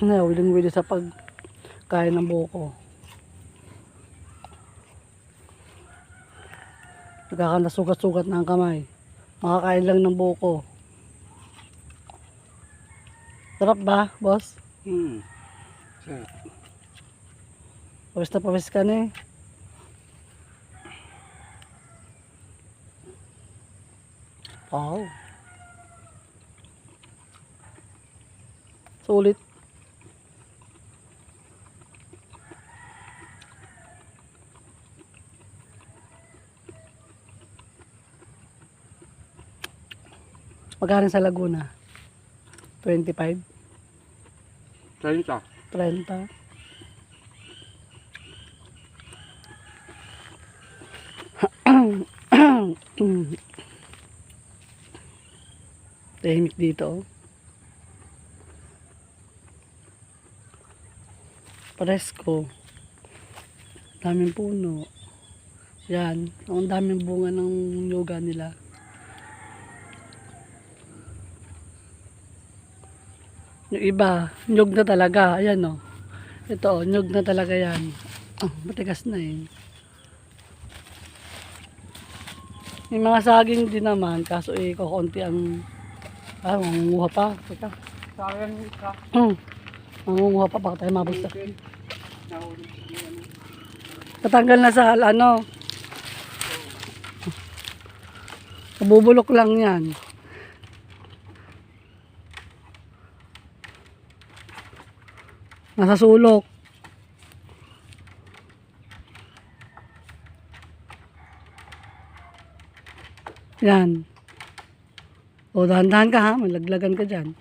Wiling-wili sa pagkain ng buko. Nagkakanasugat-sugat na ang kamay. Makakain lang ng buko. Sarap ba, boss? Sarap. Pawis na pawis ka na eh. Wow. Sulit. Magkano sa Laguna? 25? 30. 30? Tahimik dito oh. Presko. Daming puno. Yan. Ang daming bunga ng yoga nila. Yung iba, nyug na talaga. Ayan o. Ito o, nyug na talaga yan. Oh, matigas na eh. May mga saging din naman. Kaso eh, kukunti ang... mangunguha pa. Teka. Sayang ka. Mangunguha pa. Baka tayo mabagsak. Tatanggal na sa ano. Bubulok lang yan. Nasa sulok. Yan. O, dahan-dahan ka ha. Malaglagan ka dyan.